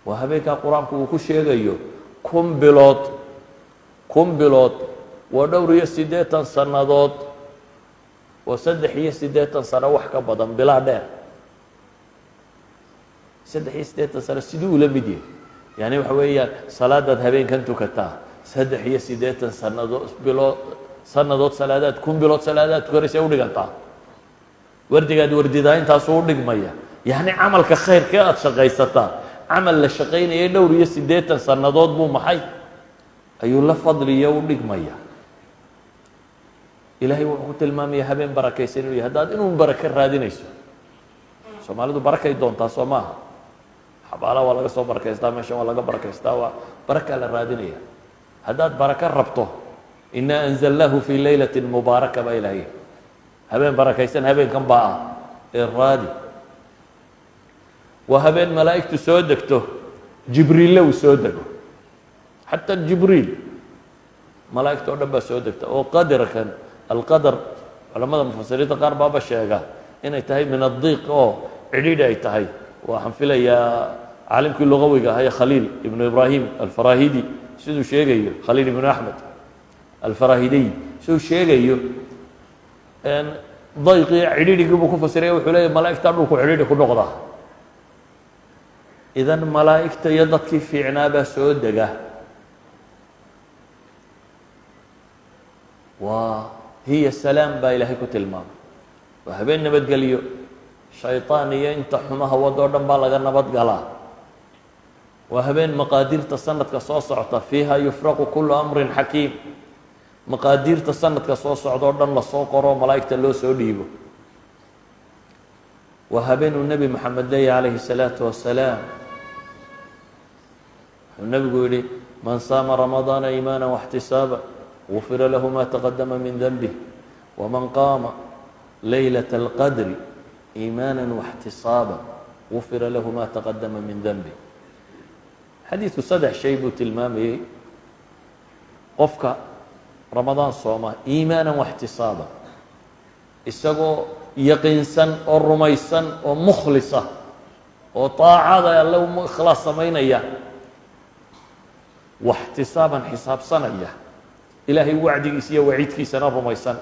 waa habeenkaa qur-aanku uu ku sheegayo kun bilood waa dhowr iyo 80 sannadood oo 3 sano wax ka badan bilaa dheer 3 sano siduu ula mid yahay yani waxa weeyaan salaadaad habeenkan tukataa 3 sannadood salaadaad kun bilood salaadaad tukanaysa u dhigantaa wardigaad wardidaa intaasuu u dhigmaya yani camalka khayrka aad shaqaysataa camal la shaqaynayay dhowr iyo 80 sannadood buu maxay ayuu la fadliya u dhigmaya ilaahay wuxuu ku tilmaamaya habeen barakaysan inuu yahay haddaad inuu barako raadinayso soomaalidu barakay doontaa soo maaha xabaalaha waa laga soo barakaystaa meeshan waa laga barakaystaa waa barakaa la raadinaya haddaad barako rabto inaa anzalnaahu fii laylatin mubaaraka baa ilaahay habeen barakaysan habeenkan baa ah ee raadi waa habeen malaa'igtu soo degto jibriille uu soo dego xataa jibriil malaa'igta oo dhan baa soo degta oo qadarkan alqadar culamada mufasiriinta qaar baaba sheega inay tahay min addiiq oo cidhiidhi ay tahay waxaan filayaa caalimkii lugawiga ahaa khaliil ibnu ibraahim alfarahidi siduu sheegayo khaliil ibnu axmed alfarahidiy siduu sheegayo dayqii cidhiidhigii buu ku fasiraya wuxuu leeyahy malaa'igtaa dhulku cidhiidhi ku noqdaa idan malaa'igta iyo dadkii fiicnaa baa soo dega waa hiya salaam baa ilaahay ku tilmaamay waa habeen nabadgelyo shayطaan iyo inta xumaha wadoo dhan baa laga nabad galaa waa habeen maqaadiirta sanadka soo socota fiiha yufraqu kulu amrin xakiim maqaadiirta sanadka soo socda oo dhan lasoo qoro malaa'igta loo soo dhiibo waa habeen uu nebi moxamed leeyahy calayhi الsalaatu wasalaam wuxuu nebigu yihi man saama ramadaana iimaana واxtisaaba gufira lahu ma taqadama min denbih waman qaama laylaة اlqadri iimaana واxtisaaba gufira lahu ma taqadama min denbih xadiidku 3 shay buu tilmaamayey qofka ramadaan sooma iimaana واxtisaaba isagoo yaqiinsan oo rumaysan oo mukhlisa oo طaacada alle u ikhlaas samaynaya واxtisaaban xisaabsanaya ilaahay wacdigiisa iyo waciidkiisana rumaysan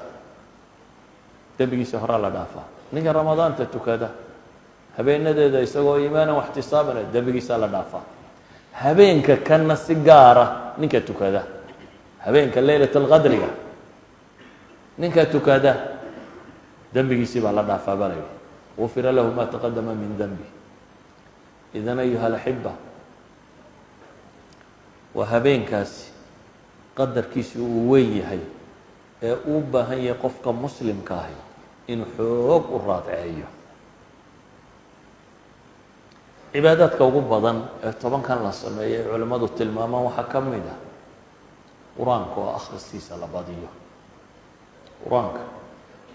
dembigiisa horaa la dhaafaa ninka ramadaanta tukada habeenadeeda isagoo iimaanan واxtisaabana dembigiisa la dhaafaa habeenka kana si gaara ninka tukada habeenka laylaة اlqadriga ninka tukada dembigiisii baa la dhaafaa baa la yihi gufira lahu ma taqadama min denbi idan ayuha اlaxiba waa habeenkaasi qadarkiisi uu weyn yahay ee uu baahan yahay qofka muslimka ahi inuu xoog u raadceeyo cibaadaadka ugu badan ee 10kan la sameeyo ay culimmadu tilmaamaan waxaa ka mid ah qur-aanka oo akhriskiisa la badiyo qur-aanka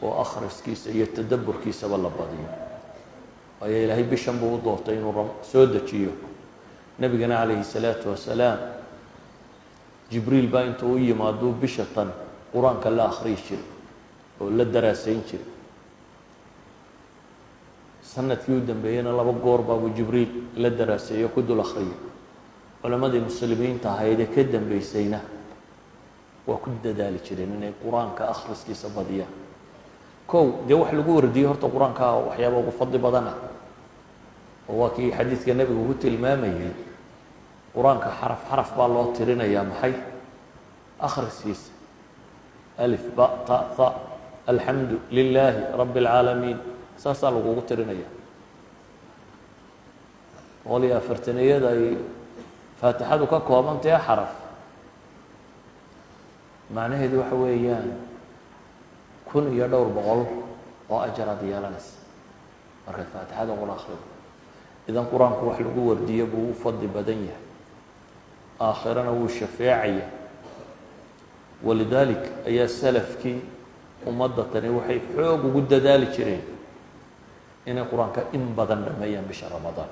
oo akhriskiisa iyo tadabburkiisaba la badiyo waayo ilaahay bishan buu u doortay inuu soo dejiyo nebigana calayhi الsalaatu wasalaam jibriil baa intuu u yimaaduu bisha tan qur-aanka la akhriyi jiray oo la daraasayn jiray sanadkii u dambeeyena 2 goor baabuu jibriil la daraaseeyo ku dul akhriyay culammadii muslimiinta ahaydee ka dambeysayna waa ku dadaali jireen inay qur-aanka akhriskiisa badiyaan kow dee wax lagu wardiyey horta qur-aanka waxyaaba ugu fadli badana oo waa kii xadiidka nebigu ku tilmaamayay qur-aanka xaraf xaraf baa loo tirinayaa maxay akhriskiisa alif ba ta tha alxamdu lilaahi rabbi اlcaalamiin saasaa lagugu tirinaya 140 ay faatixadu ka koobantahe xaraf macnaheedu waxa weeyaan 1,000 iyo dhowr boqol oo ajar aad yeelanaysa markaad faatixada ula akhrido idan qur-aanku wax lagu wardiyo buu u fadli badan yahay aakhirana wuu shafeecaya walidalik ayaa salafkii ummadda tani waxay xoog ugu dadaali jireen inay qur-aanka in badan dhameeyaan bisha ramadaan